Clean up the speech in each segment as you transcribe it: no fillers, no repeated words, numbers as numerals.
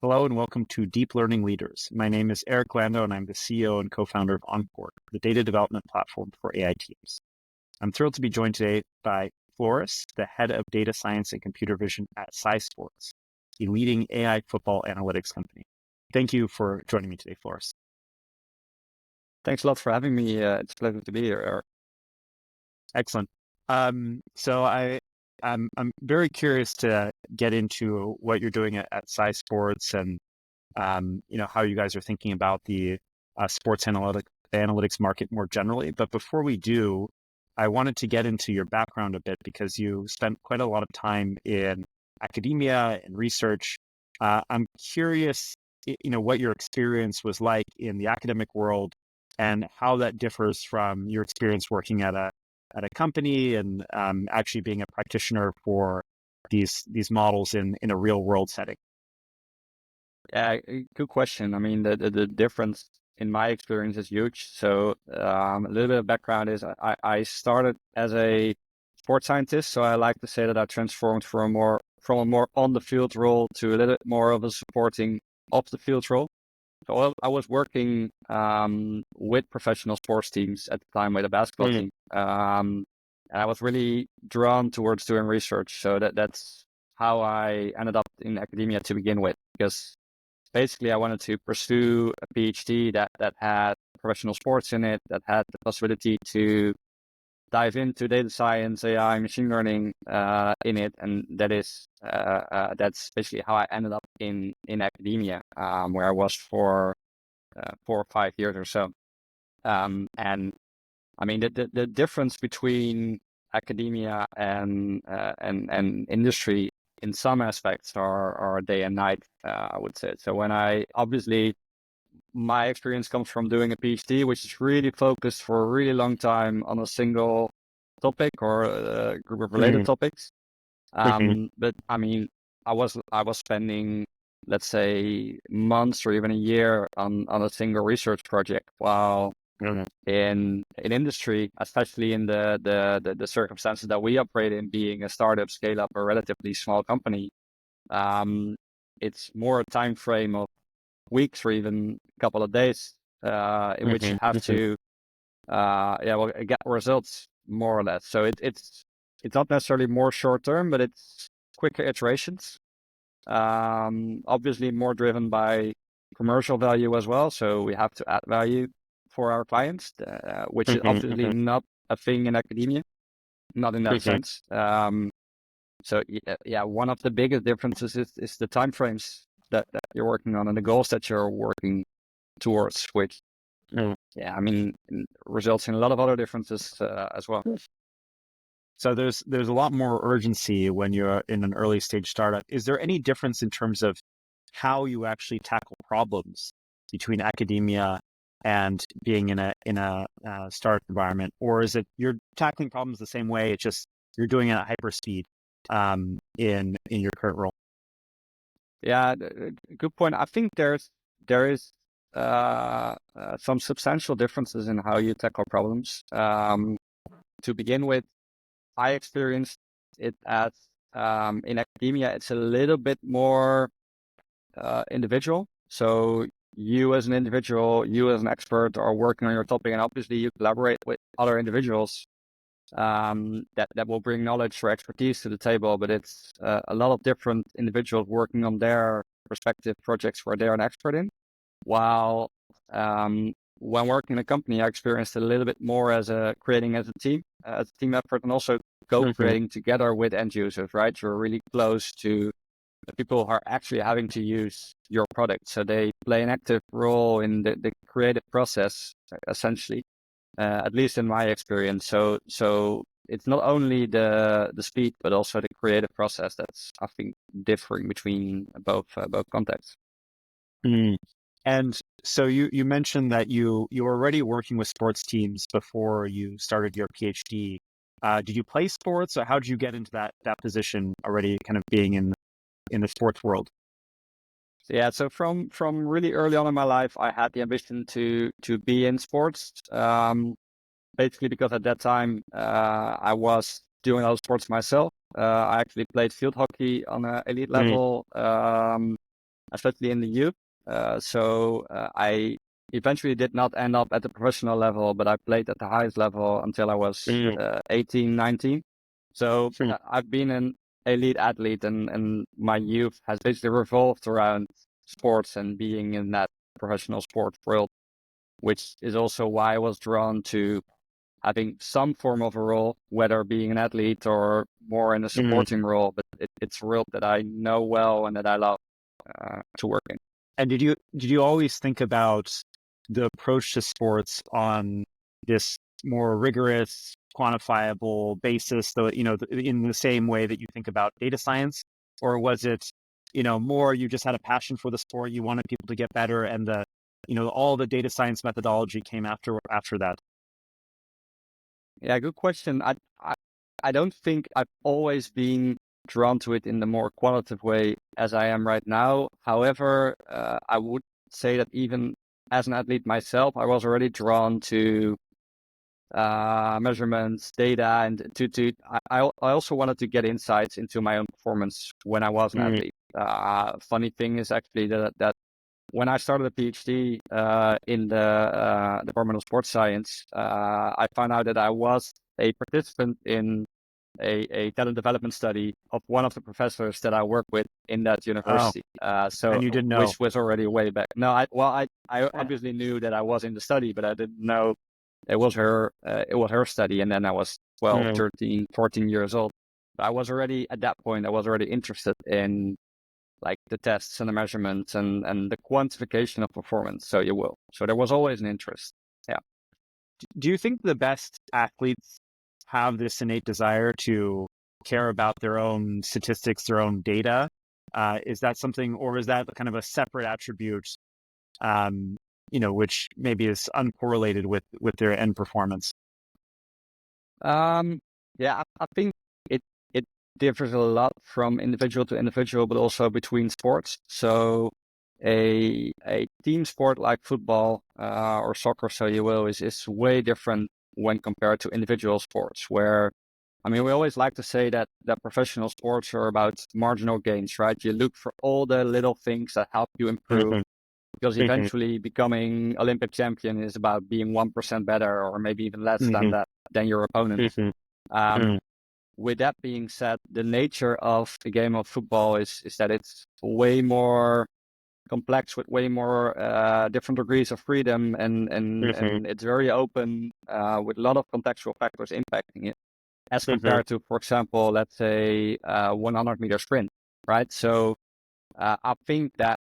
Hello and welcome to Deep Learning Leaders. My name is Eric Lando and I'm the CEO and co-founder of Encore, the data development platform for AI teams. I'm thrilled to be joined today by Floris, the head of data science and computer vision at Sports, a leading AI football analytics company. Thank you for joining me today, Floris. Thanks a lot for having me. It's a pleasure to be here, Eric. Excellent. I'm very curious to get into what you're doing at Sports and how you guys are thinking about the sports analytics market more generally. But before we do, I wanted to get into your background a bit because you spent quite a lot of time in academia and research. I'm curious, what your experience was like in the academic world and how that differs from your experience working at a company and actually being a practitioner for these models in a real world setting. Yeah, good question. I mean, the difference in my experience is huge. So a little bit of background is I started as a sports scientist. So I like to say that I transformed from a more on the field role to a little bit more of a supporting off the field role. So I was working with professional sports teams at the time with a basketball team. And I was really drawn towards doing research. So that's how I ended up in academia to begin with, because basically I wanted to pursue a PhD that had professional sports in it, that had the possibility to dive into data science, AI, machine learning in it, and that's basically how I ended up in academia, where I was for 4 or 5 years or so. And I mean the difference between academia and industry in some aspects are day and night, I would say. So my experience comes from doing a PhD, which is really focused for a really long time on a single topic or a group of related topics. But I mean, I was spending, let's say, months or even a year on a single research project, while in industry, especially in the circumstances that we operate in, being a startup, scale up, or relatively small company, it's more a time frame of weeks or even a couple of days in which you have to get results, more or less. So it's not necessarily more short term, but it's quicker iterations. Obviously more driven by commercial value as well. So we have to add value for our clients, which is obviously not a thing in academia, not in that sense. So one of the biggest differences is the timeframes that you're working on and the goals that you're working towards, which I mean, results in a lot of other differences as well. So there's a lot more urgency when you're in an early stage startup. Is there any difference in terms of how you actually tackle problems between academia and being in a startup environment, or is it you're tackling problems the same way? It's just you're doing it at hyper speed in your current role? Yeah, good point. I think there is some substantial differences in how you tackle problems. To begin with, I experienced it as in academia, it's a little bit more individual. So you as an individual, you as an expert are working on your topic, and obviously you collaborate with other individuals that will bring knowledge or expertise to the table, but it's a lot of different individuals working on their respective projects where they're an expert in. While when working in a company, I experienced a little bit more as a team effort, and also co-creating together with end users, right? You're really close to the people who are actually having to use your product. So they play an active role in the creative process, essentially, at least in my experience. So it's not only the speed, but also the creative process that's, I think, differing between both contexts. And so you mentioned that you were already working with sports teams before you started your PhD. Did you play sports, or how did you get into that position already, kind of being in the sports world? Yeah, so from really early on in my life, I had the ambition to be in sports. Basically because at that time I was doing other sports myself. I actually played field hockey on an elite level. especially in the youth. I eventually did not end up at the professional level, but I played at the highest level until I was 18, 19. So I've been an elite athlete, and my youth has basically revolved around sports and being in that professional sport world, which is also why I was drawn to having some form of a role, whether being an athlete or more in a supporting role. But it's a role that I know well and that I love to work in. And did you always think about the approach to sports on this more rigorous, quantifiable basis, though, in the same way that you think about data science? Or was it, more you just had a passion for the sport, you wanted people to get better, and all the data science methodology came after that? Yeah, good question. I don't think I've always been drawn to it in the more qualitative way as I am right now. However, I would say that even as an athlete myself, I was already drawn to measurements, data, and I also wanted to get insights into my own performance when I was an athlete. Funny thing is actually that when I started a PhD in the Department of Sports Science, I found out that I was a participant in a talent development study of one of the professors that I work with in that university. And you didn't know? Which was already way back. No, I obviously knew that I was in the study, but I didn't know it was her study. And then I was 12, 13, 14 years old. I was already at that point, I was already interested in like the tests and the measurements and the quantification of performance. So there was always an interest. Yeah. Do you think the best athletes have this innate desire to care about their own statistics, their own data? Is that something, or is that kind of a separate attribute, which maybe is uncorrelated with their end performance? Yeah, I think it differs a lot from individual to individual, but also between sports. So a team sport like football or soccer, so you will, is way different when compared to individual sports, where, I mean, we always like to say that professional sports are about marginal gains, right? You look for all the little things that help you improve, because eventually becoming Olympic champion is about being 1% better, or maybe even less than your opponent. With that being said, the nature of the game of football is that it's way more complex, with way more different degrees of freedom, and it's very open with a lot of contextual factors impacting it, as compared to, for example, let's say 100-meter sprint, right? So I think that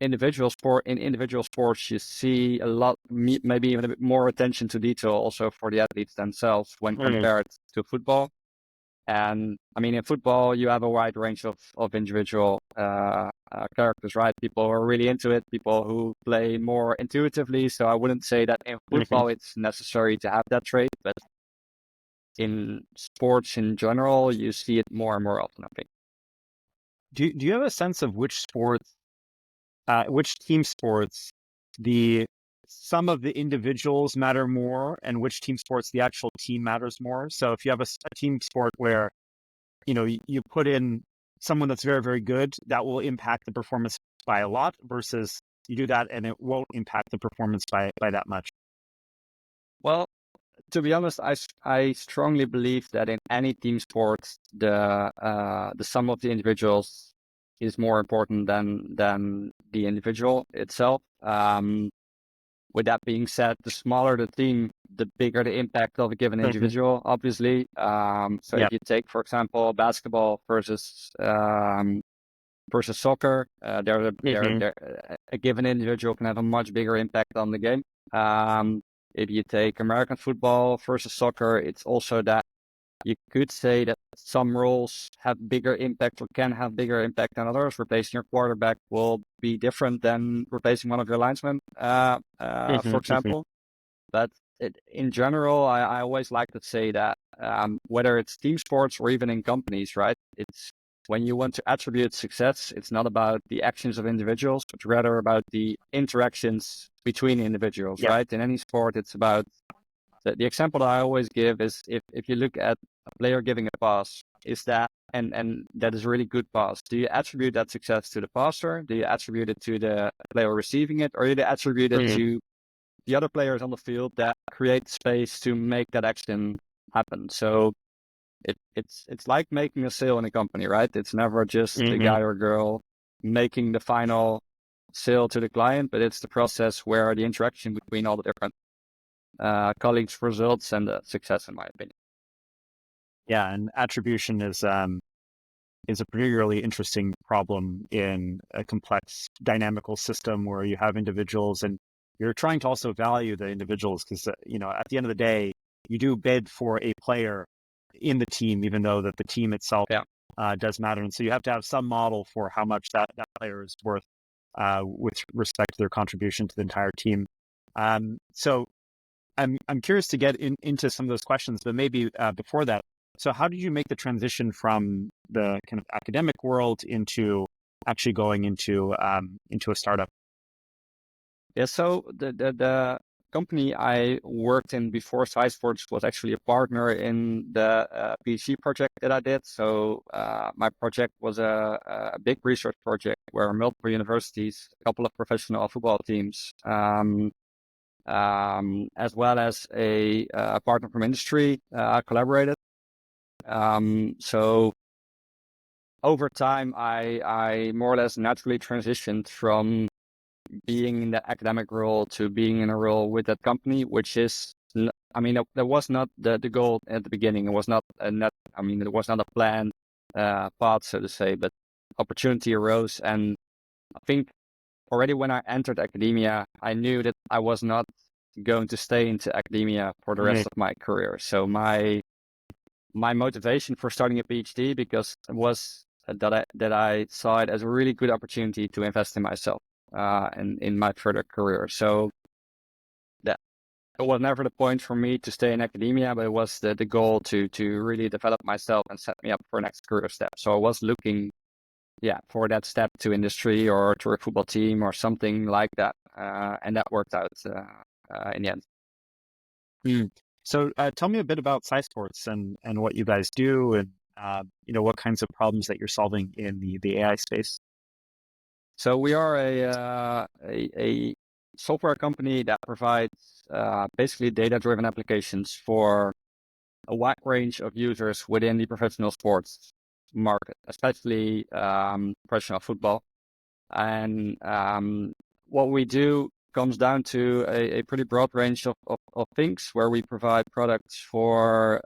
in individual sports, you see a lot, maybe even a bit more attention to detail also for the athletes themselves when compared to football. And I mean, in football, you have a wide range of individual characters, right? People who are really into it, people who play more intuitively. So I wouldn't say that in football it's necessary to have that trait, but in sports in general, you see it more and more often, I think. Do you have a sense of which team sports, some of the individuals matter more, and which team sports the actual team matters more? So if you have a team sport where, you put in someone that's very, very good, that will impact the performance by a lot, versus you do that and it won't impact the performance by that much. Well, to be honest, I strongly believe that in any team sport, the sum of the individuals is more important than the individual itself. With that being said, the smaller the team, the bigger the impact of a given individual, obviously. If you take, for example, basketball versus soccer, a given individual can have a much bigger impact on the game. If you take American football versus soccer, it's also that you could say that some roles have bigger impact, or can have bigger impact than others. Replacing your quarterback will be different than replacing one of your linesmen, for example. But in general, I always like to say that whether it's team sports or even in companies, right? It's when you want to attribute success, it's not about the actions of individuals, but rather about the interactions between individuals, right? In any sport, it's about the example that I always give is if you look at a player giving a pass, is that and that is a really good pass. Do you attribute that success to the passer? Do you attribute it to the player receiving it? Or do you attribute it to the other players on the field that create space to make that action happen? So it's like making a sale in a company, right? It's never just the guy or girl making the final sale to the client, but it's the process where the interaction between all the different colleagues results and the success, in my opinion. Yeah, and attribution is a particularly interesting problem in a complex dynamical system where you have individuals and you're trying to also value the individuals because, at the end of the day, you do bid for a player in the team, even though that the team itself does matter. And so you have to have some model for how much that player is worth with respect to their contribution to the entire team. So I'm curious to get into some of those questions, but maybe before that, so how did you make the transition from the kind of academic world into actually going into a startup? Yeah, so the company I worked in before SciSports was actually a partner in the PhD project that I did. So my project was a big research project where multiple universities, a couple of professional football teams, as well as a partner from industry collaborated. So over time, I more or less naturally transitioned from being in the academic role to being in a role with that company, which is, that was not the goal at the beginning. It was not it was not a planned path, so to say, but opportunity arose. And I think already when I entered academia, I knew that I was not going to stay into academia for the rest of my career. So my motivation for starting a PhD because it was that I saw it as a really good opportunity to invest in myself and in my further career. So that it was never the point for me to stay in academia, but it was the goal to really develop myself and set me up for next career step. So I was looking, for that step to industry or to a football team or something like that, and that worked out in the end. So tell me a bit about SciSports and what you guys do and what kinds of problems that you're solving in the AI space. So we are a software company that provides basically data-driven applications for a wide range of users within the professional sports market, especially professional football. And what we do comes down to a pretty broad range of things where we provide products for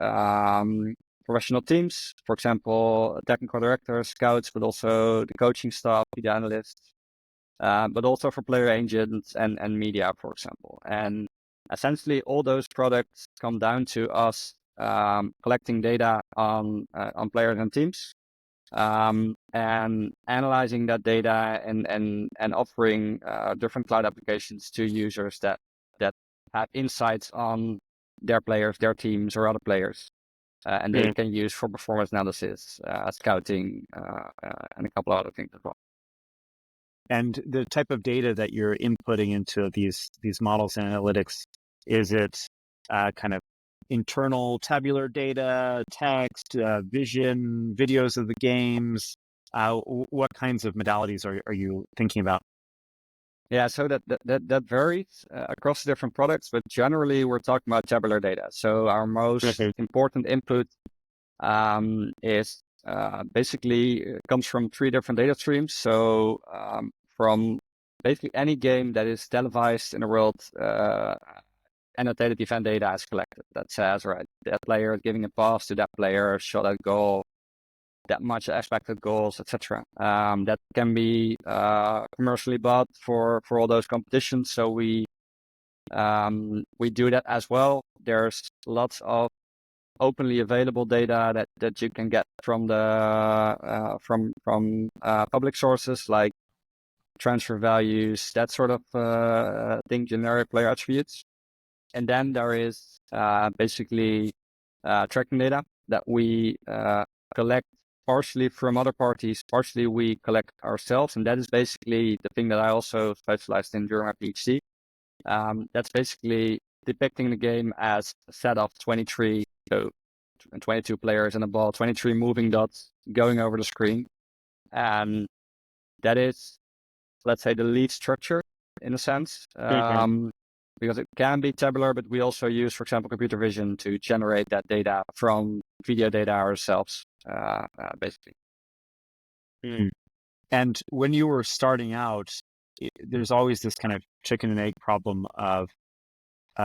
professional teams, for example, technical directors, scouts, but also the coaching staff, the analysts, but also for player agents and media, for example. And essentially all those products come down to us collecting data on players and teams, and analyzing that data and offering different cloud applications to users that have insights on their players, their teams, or other players. And they can use for performance analysis, scouting, and a couple of other things as well. And the type of data that you're inputting into these models and analytics, is it kind of internal tabular data, text, vision, videos of the games? What kinds of modalities are you thinking about? Yeah, so that varies across different products, but generally we're talking about tabular data. So our most important input is basically comes from 3 different data streams. So from basically any game that is televised in the world, annotated event data is collected. That says, right, that player is giving a pass to that player, shot at goal, that much expected goals, etc. That can be commercially bought for all those competitions. So we do that as well. There's lots of openly available data that you can get from the from public sources like transfer values, that sort of thing, generic player attributes. And then there is basically tracking data that we collect partially from other parties, partially we collect ourselves. And that is basically the thing that I also specialized in during my PhD. That's basically depicting the game as a set of 23 22 players and a ball, 23 moving dots going over the screen. And that is, let's say, the lead structure in a sense, because it can be tabular, but we also use, for example, computer vision to generate that data from video data ourselves, basically. And when you were starting out, there's always this kind of chicken and egg problem of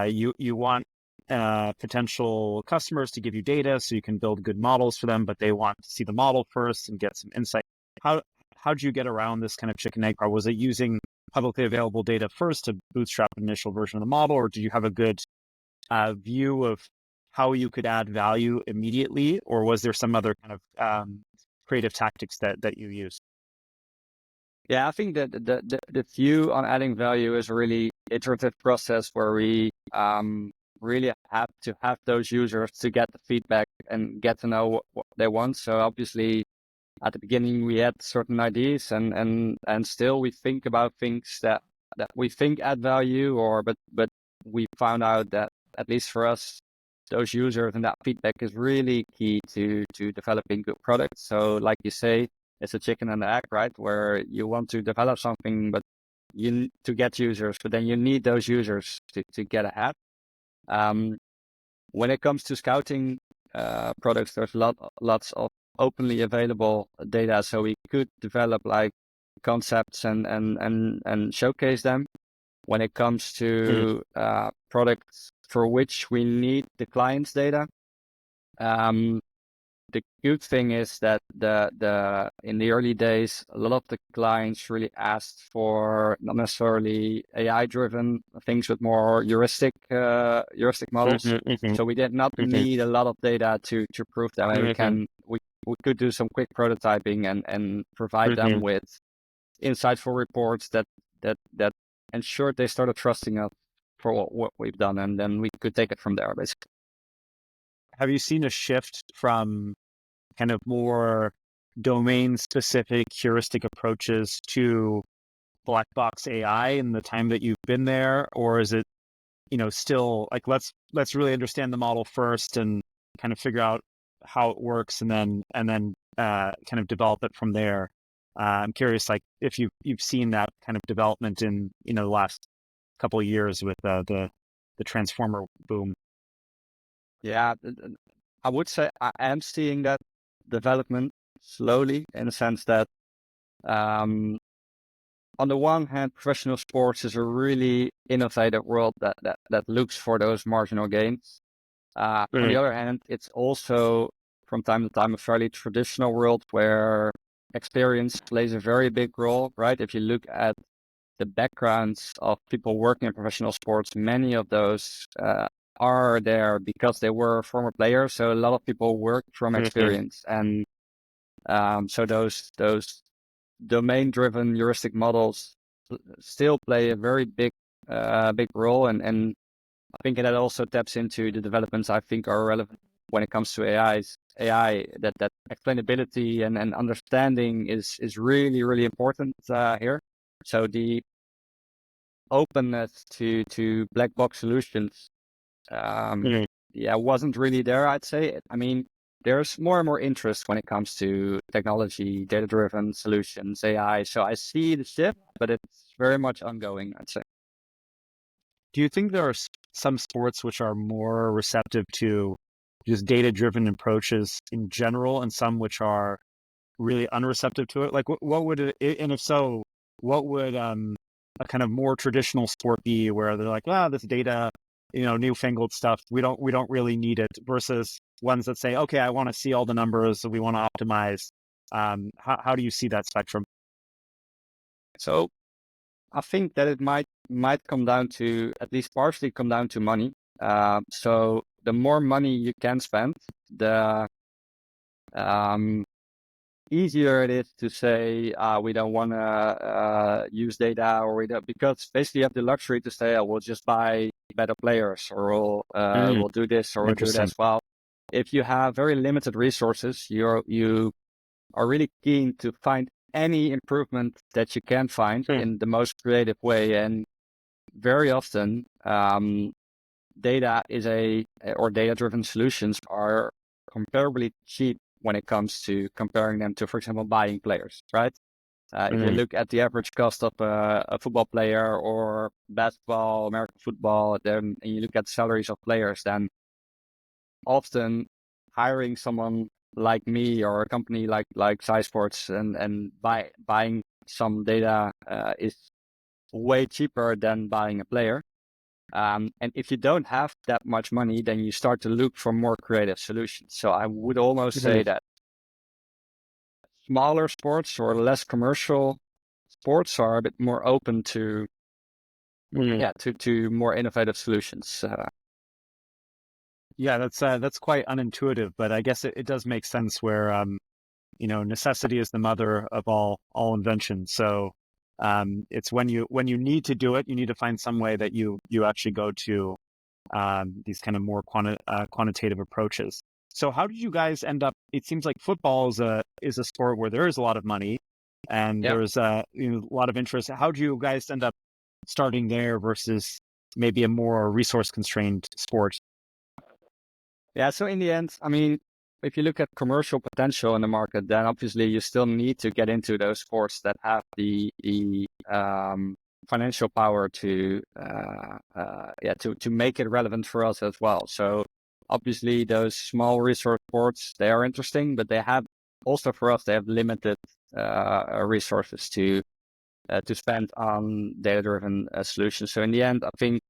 you want potential customers to give you data so you can build good models for them, but they want to see the model first and get some insight. How'd you get around this kind of chicken egg problem? Was it using publicly available data first to bootstrap an initial version of the model, or do you have a good view of how you could add value immediately, or was there some other kind of creative tactics that you used? Yeah, I think that the view on adding value is a really iterative process where we really have to have those users to get the feedback and get to know what they want. So obviously, at the beginning, we had certain ideas, and still we think about things that we think add value, but we found out that, at least for us, those users and that feedback is really key to developing good products. So, like you say, it's a chicken and the egg, right? Where you want to develop something, but to get users, but then you need those users to get ahead. When it comes to scouting products, there's lots of openly available data, so we could develop like concepts and showcase them. When it comes to products for which we need the client's data, the good thing is that in the early days, a lot of the clients really asked for not necessarily AI-driven things, but more heuristic models. So we did not need a lot of data to prove that. And we could do some quick prototyping and provide them with insightful reports that ensured they started trusting us for what we've done, and then we could take it from there, basically. Have you seen a shift from kind of more domain-specific heuristic approaches to black box AI in the time that you've been there, or is it, still like let's really understand the model first and kind of figure out how it works, and then kind of develop it from there? I'm curious, like if you've seen that kind of development in the last couple of years with the transformer boom. Yeah, I would say I am seeing that development slowly, in the sense that on the one hand, professional sports is a really innovative world that looks for those marginal gains. On the other hand, it's also from time to time a fairly traditional world where experience plays a very big role, right? If you look at the backgrounds of people working in professional sports, many of those are there because they were former players. So a lot of people work from experience, and so those domain-driven heuristic models still play a very big role, and I think that also taps into the developments I think are relevant when it comes to AI. That explainability and understanding is really, really important here. So the openness to black box solutions, wasn't really there, I'd say. I mean, there's more and more interest when it comes to technology, data-driven solutions, AI. So I see the shift, but it's very much ongoing, I'd say. Do you think there are some sports which are more receptive to just data-driven approaches in general, and some which are really unreceptive to it? Like, what would it, and if so, what would a kind of more traditional sport be, where they're like, this data, newfangled stuff, we don't really need it, versus ones that say, okay, I want to see all the numbers, so we want to optimize. How do you see that spectrum? So I think that it might come down to, at least partially come down to money. So the more money you can spend, the easier it is to say we don't want to use data, or because basically you have the luxury to say, we'll just buy better players, or we'll do this, or we'll do that as well. If you have very limited resources, you are really keen to find any improvement that you can find in the most creative way. And very often, data-driven solutions are comparably cheap when it comes to comparing them to, for example, buying players, right? If you look at the average cost of a football player or basketball, American football, then and you look at the salaries of players, then often hiring someone like me or a company like SciSports and buying some data is way cheaper than buying a player. And if you don't have that much money, then you start to look for more creative solutions. So I would almost say that smaller sports or less commercial sports are a bit more open to to more innovative solutions. Yeah, that's quite unintuitive, but I guess it does make sense where necessity is the mother of all invention. So it's when you need to do it, you need to find some way that you actually go to these kind of more quantitative approaches. So how did you guys end up? It seems like football is a sport where there is a lot of money and Yeah. there's a lot of interest. How do you guys end up starting there versus maybe a more resource constrained sport? Yeah. So in the end, I mean, if you look at commercial potential in the market, then obviously you still need to get into those sports that have the financial power to make it relevant for us as well. So obviously those small resource sports, they are interesting, but they have also for us they have limited resources to spend on data-driven solutions. So in the end, I think,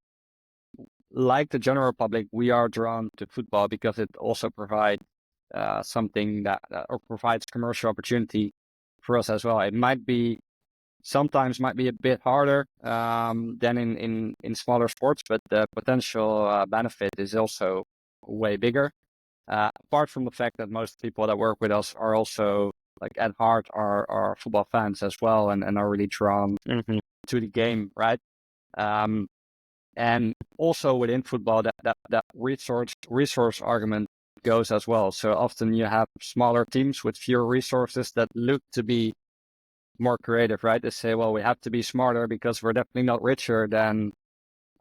like the general public, we are drawn to football because it also provides something that or provides commercial opportunity for us as well. It sometimes might be a bit harder than in smaller sports, but the potential benefit is also way bigger. Apart from the fact that most people that work with us are also like at heart are football fans as well and are really drawn to the game, right? And also within football, that resource argument goes as well. So often you have smaller teams with fewer resources that look to be more creative, right? They say, well, we have to be smarter because we're definitely not richer than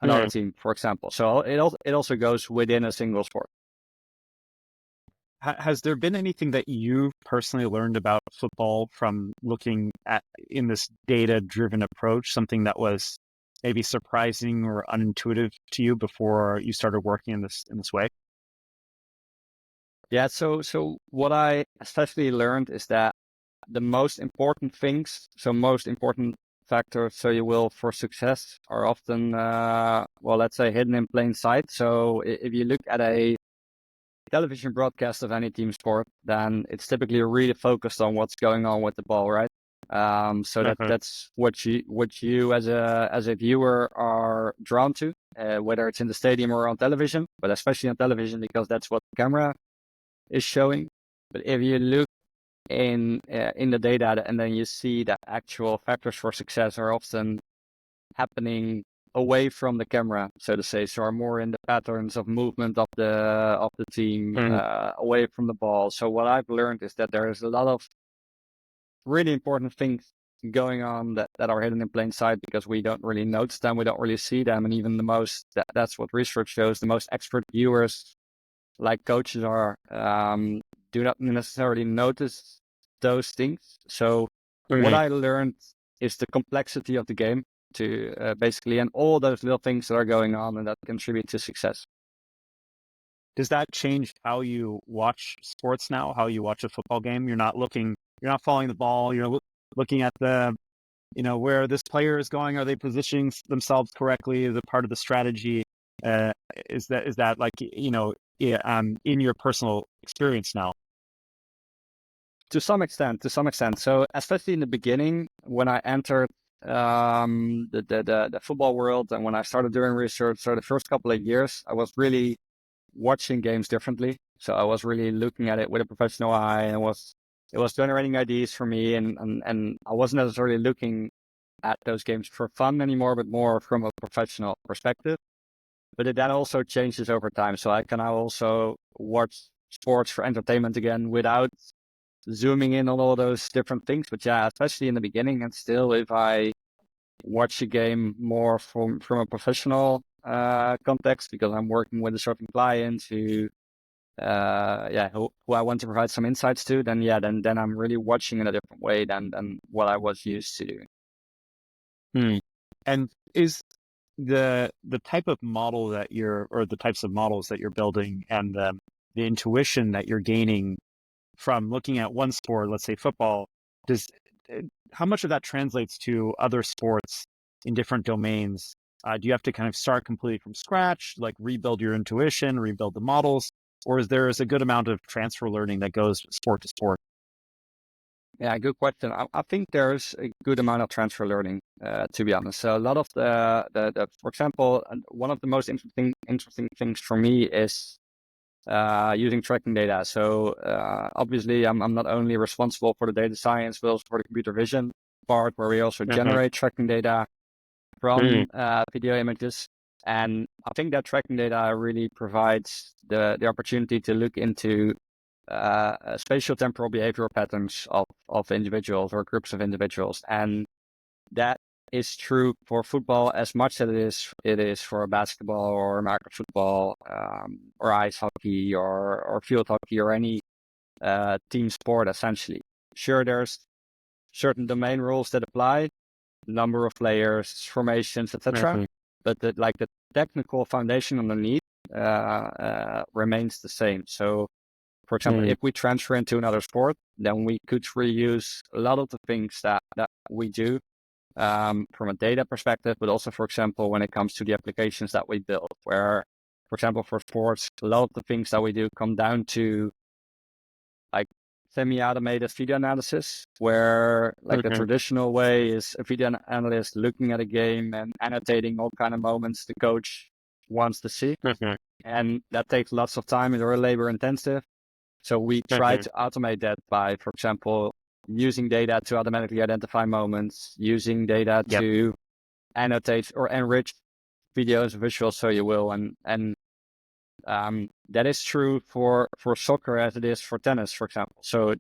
another team, for example. So it also goes within a single sport. Has there been anything that you personally learned about football from looking at in this data-driven approach, something that was maybe surprising or unintuitive to you before you started working in this way? Yeah, so what I especially learned is that the most important factors, so you will for success, are often let's say hidden in plain sight. So if you look at a television broadcast of any team sport, then it's typically really focused on what's going on with the ball, right? So that's what you as a viewer are drawn to, whether it's in the stadium or on television, but especially on television because that's what the camera is showing. But if you look in the data and then you see that actual factors for success are often happening away from the camera, so to say, so are more in the patterns of movement of the team, away from the ball. So what I've learned is that there is a lot of really important things going on that are hidden in plain sight because we don't really notice them, we don't really see them, and even that's what research shows, the most expert viewers, like coaches are, do not necessarily notice those things. So what I learned is the complexity of the game to basically, and all those little things that are going on and that contribute to success. Does that change how you watch sports now, how you watch a football game? You're not following the ball, you're looking at where this player is going. Are they positioning themselves correctly? Is it part of the strategy? Is that like, in your personal experience now? To some extent. So especially in the beginning, when I entered the football world and when I started doing research, so the first couple of years, I was really watching games differently. So I was really looking at it with a professional eye, and it was generating ideas for me, and I wasn't necessarily looking at those games for fun anymore, but more from a professional perspective. But it then also changes over time. So I can now also watch sports for entertainment again without zooming in on all those different things. But yeah, especially in the beginning, and still, if I watch a game more from a professional context, because I'm working with a certain client who who I want to provide some insights to, then I'm really watching in a different way than what I was used to doing. And is the type of model that or the types of models that you're building and the intuition that you're gaining from looking at one sport, let's say football, how much of that translates to other sports in different domains? Do you have to kind of start completely from scratch, like rebuild your intuition, rebuild the models, or is there a good amount of transfer learning that goes sport to sport? Yeah, good question. I think there's a good amount of transfer learning, to be honest. So a lot of for example, one of the most interesting things for me is using tracking data. So obviously, I'm not only responsible for the data science, but also for the computer vision part, where we also generate tracking data from video images. And I think that tracking data really provides the opportunity to look into spatial temporal behavioral patterns of individuals or groups of individuals. And that is true for football as much as it is for basketball or American football, or ice hockey or field hockey or any team sport, essentially. Sure, there's certain domain rules that apply, number of players, formations, etc. But the technical foundation underneath remains the same. So, for example, if we transfer into another sport, then we could reuse a lot of the things that we do from a data perspective, but also, for example, when it comes to the applications that we build, where, for example, for sports, a lot of the things that we do come down to like semi-automated video analysis, where like the traditional way is a video analyst looking at a game and annotating all kind of moments the coach wants to see. And that takes lots of time and very labor intensive. So we try to automate that by, for example, using data to automatically identify moments, using data to annotate or enrich videos, visuals, so you will. And that is true for soccer as it is for tennis, for example. So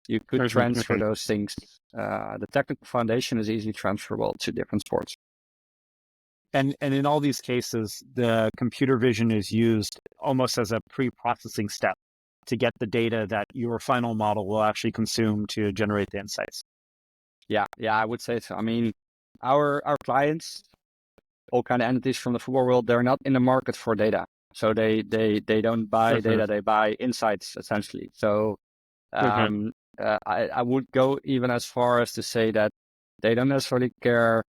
you could transfer those things. The technical foundation is easily transferable to different sports. And in all these cases, the computer vision is used almost as a pre-processing step to get the data that your final model will actually consume to generate the insights. Yeah, I would say so. I mean, our clients, all kind of entities from the football world, they're not in the market for data. So they don't buy data, they buy insights, essentially. So I would go even as far as to say that they don't necessarily care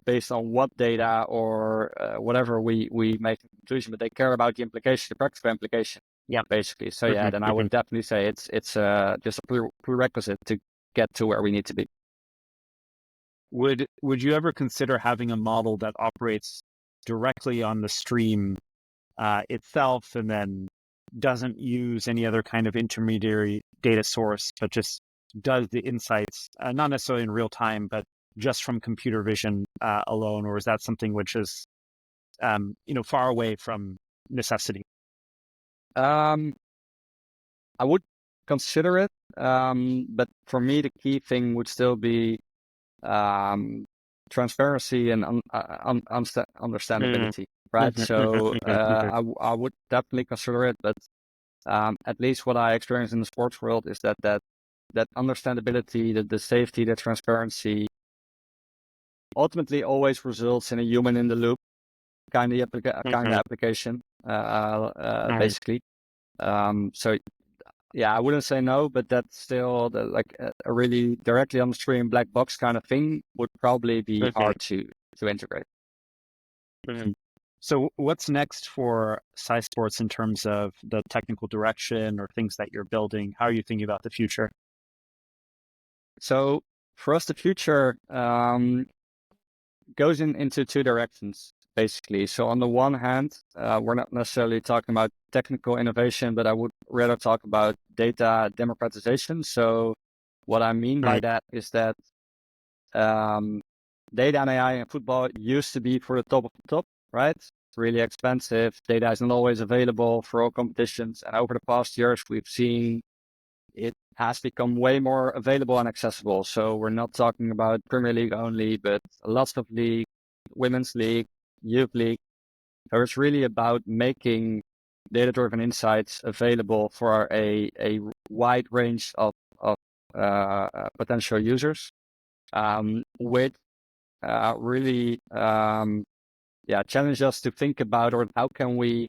based on what data or whatever we make a conclusion, but they care about the implication, the practical implication. Yeah, basically. So then I would definitely say it's just a prerequisite to get to where we need to be. Would you ever consider having a model that operates directly on the stream itself and then doesn't use any other kind of intermediary data source, but just does the insights, not necessarily in real time, but just from computer vision alone? Or is that something which is far away from necessity? I would consider it, but for me, the key thing would still be transparency and understandability, right? So I would definitely consider it, but at least what I experience in the sports world is that understandability, the safety, the transparency, ultimately always results in a human in the loop kind of application, basically. So yeah, I wouldn't say no, but that's still a really directly on the stream black box kind of thing would probably be hard to integrate. So what's next for SciSports in terms of the technical direction or things that you're building? How are you thinking about the future? So for us, the future goes into two directions, basically. So on the one hand, we're not necessarily talking about technical innovation, but I would rather talk about data democratization. So what I mean by that is that data and AI in football used to be for the top of the top, right? It's really expensive. Data is not always available for all competitions. And over the past years, we've seen it has become way more available and accessible. So we're not talking about Premier League only, but lots of league, women's league, youth league. So it's really about making data-driven insights available for a wide range of potential users, with really challenge us to think about, or how can we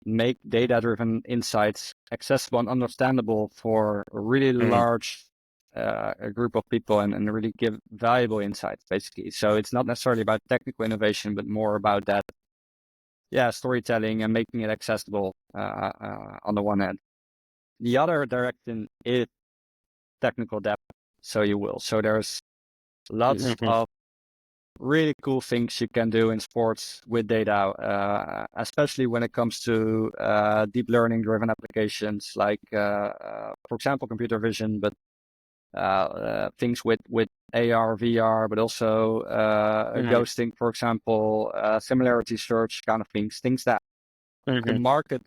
make data-driven insights accessible and understandable for a really large a group of people, and really give valuable insights, basically. So it's not necessarily about technical innovation, but more about that, storytelling and making it accessible on the one hand. The other direction is technical depth, so there's lots of really cool things you can do in sports with data, especially when it comes to deep learning driven applications like, for example, computer vision, but things with AR, VR, but also ghosting, for example, similarity search kind of things that the market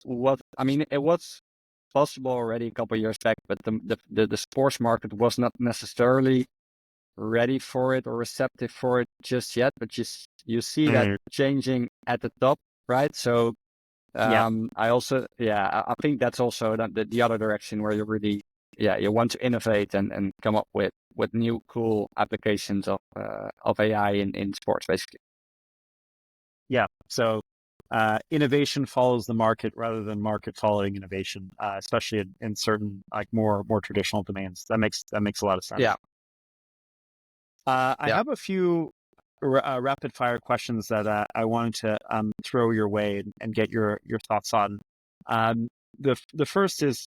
it was possible already a couple of years back, but the sports market was not necessarily ready for it or receptive for it just yet, but you see that changing at the top, right? So I think that's also the other direction where you really you want to innovate and come up with new cool applications of AI in sports, basically. Yeah. So innovation follows the market rather than market following innovation, especially in certain like more traditional domains. That makes a lot of sense. Yeah. I have a few rapid fire questions that I wanted to throw your way and get your thoughts on. The first is,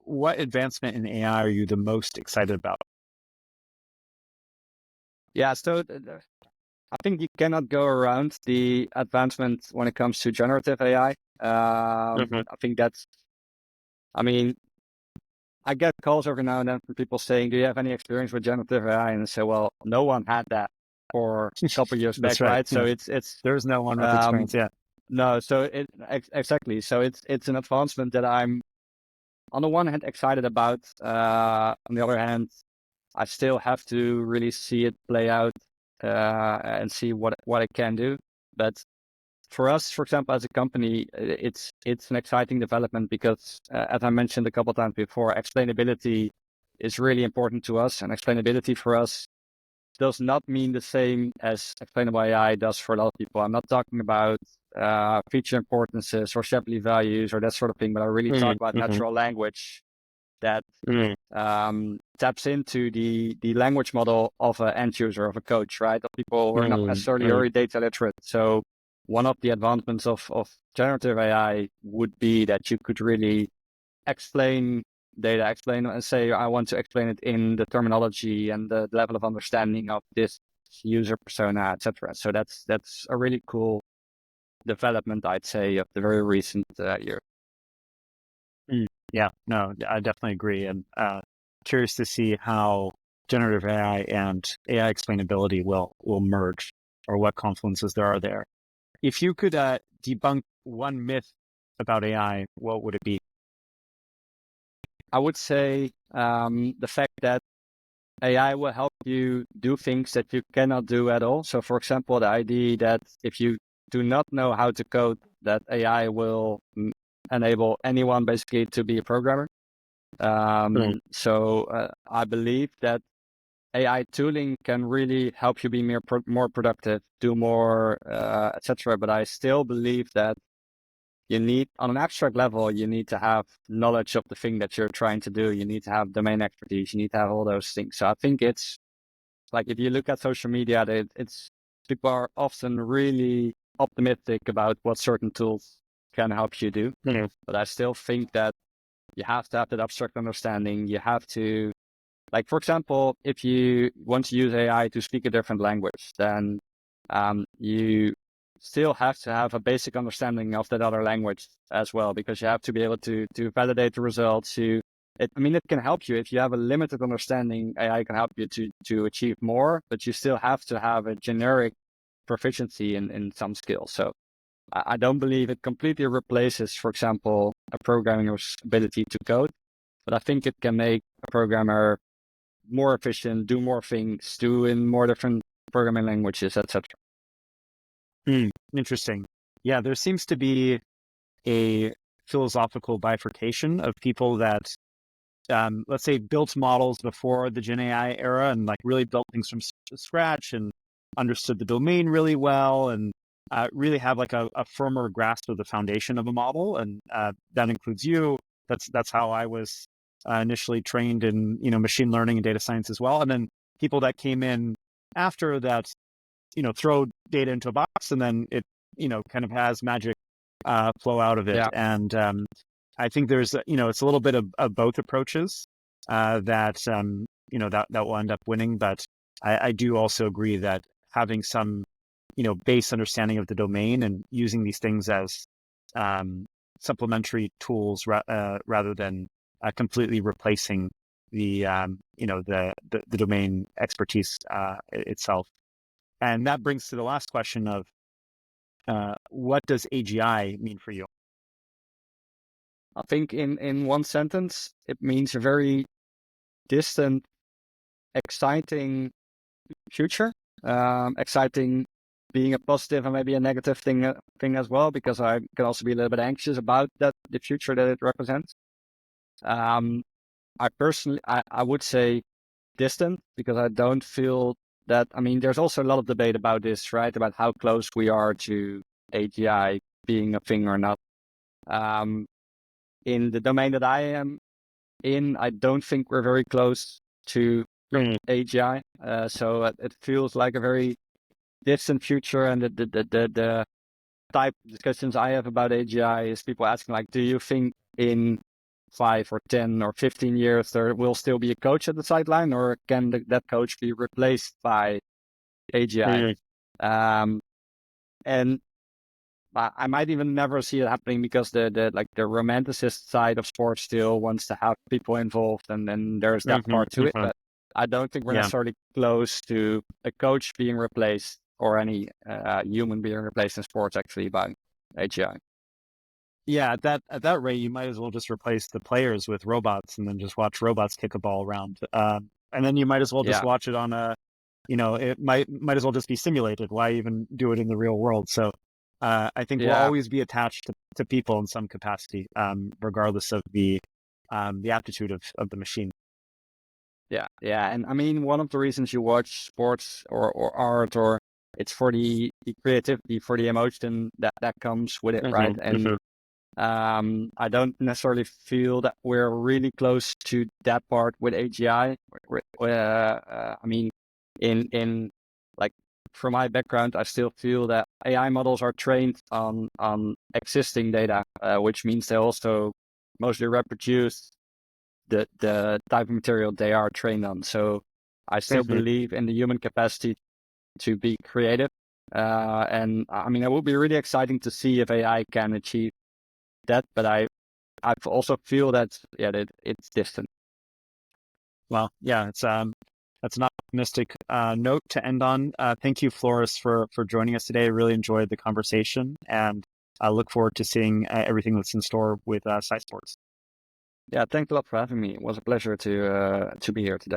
what advancement in AI are you the most excited about? Yeah, so I think you cannot go around the advancement when it comes to generative AI. I think I get calls every now and then from people saying, do you have any experience with generative AI? And I say, well, no one had that for a couple of years back, right? So there's no one with experience. Yeah. No, so exactly. So it's an advancement that I'm on the one hand excited about. On the other hand, I still have to really see it play out and see what it can do. But for us, for example, as a company, it's an exciting development because, as I mentioned a couple of times before, explainability is really important to us, and explainability for us does not mean the same as explainable AI does for a lot of people. I'm not talking about feature importances or Shapley values or that sort of thing, but I really talk about natural language that taps into the language model of an end user, of a coach, right? Of people who are not necessarily already data literate. So one of the advancements of generative AI would be that you could really explain and say, I want to explain it in the terminology and the level of understanding of this user persona, etc. So that's a really cool development, I'd say, of the very recent year. Yeah, no, I definitely agree. And curious to see how generative AI and AI explainability will merge, or what confluences there are there. If you could debunk one myth about AI, what would it be? I would say the fact that AI will help you do things that you cannot do at all. So, for example, the idea that if you do not know how to code, that AI will enable anyone basically to be a programmer. So I believe that AI tooling can really help you be more productive, do more, etc. But I still believe that you need, on an abstract level, you need to have knowledge of the thing that you're trying to do. You need to have domain expertise. You need to have all those things. So I think it's like, if you look at social media, people are often really optimistic about what certain tools can help you do. But I still think that you have to have that abstract understanding. You have to, like, for example, if you want to use AI to speak a different language, then you still have to have a basic understanding of that other language as well, because you have to be able to validate the results. It can help you if you have a limited understanding. AI can help you to achieve more, but you still have to have a generic proficiency in some skills. So I don't believe it completely replaces, for example, a programmer's ability to code, but I think it can make a programmer more efficient, do more things, do in more different programming languages, etc. Interesting. Yeah, there seems to be a philosophical bifurcation of people that, let's say, built models before the Gen AI era and like really built things from scratch and understood the domain really well and really have like a firmer grasp of the foundation of a model. And that includes you. That's how I was initially trained in, machine learning and data science as well. And then people that came in after that, throw data into a box and then it, kind of has magic flow out of it. Yeah. And I think there's, it's a little bit of both approaches that, that will end up winning. But I do also agree that having some, base understanding of the domain and using these things as supplementary tools rather than completely replacing the, the domain expertise itself. And that brings to the last question of what does AGI mean for you? I think in one sentence, it means a very distant, exciting future. Exciting being a positive and maybe a negative thing as well, because I can also be a little bit anxious about the future that it represents. I personally, I would say distant, because I don't feel that, there's also a lot of debate about this, right? About how close we are to AGI being a thing or not. In the domain that I am in, I don't think we're very close to AGI. So it feels like a very distant future. And the type of discussions I have about AGI is people asking like, do you think in 5 or 10 or 15 years there will still be a coach at the sideline, or can that coach be replaced by AGI? And I might even never see it happening, because the romanticist side of sports still wants to have people involved, and then there's that part to it. But I don't think we're necessarily close to a coach being replaced or any human being replaced in sports actually by AGI. Yeah, at that rate, you might as well just replace the players with robots and then just watch robots kick a ball around. And then you might as well just watch it on a, it might as well just be simulated. Why even do it in the real world? So I think we'll always be attached to people in some capacity, regardless of the aptitude of the machine. Yeah. And one of the reasons you watch sports or art, or it's for the creativity, for the emotion that comes with it, right? And I don't necessarily feel that we're really close to that part with AGI. In like, from my background, I still feel that AI models are trained on existing data, which means they also mostly reproduce the type of material they are trained on. So I still believe in the human capacity to be creative. And it would be really exciting to see if AI can achieve that, but I also feel that it's distant. Well, yeah, that's an optimistic note to end on. Thank you, Floris, for joining us today. I really enjoyed the conversation, and I look forward to seeing everything that's in store with SciSports. Yeah, thanks a lot for having me. It was a pleasure to be here today.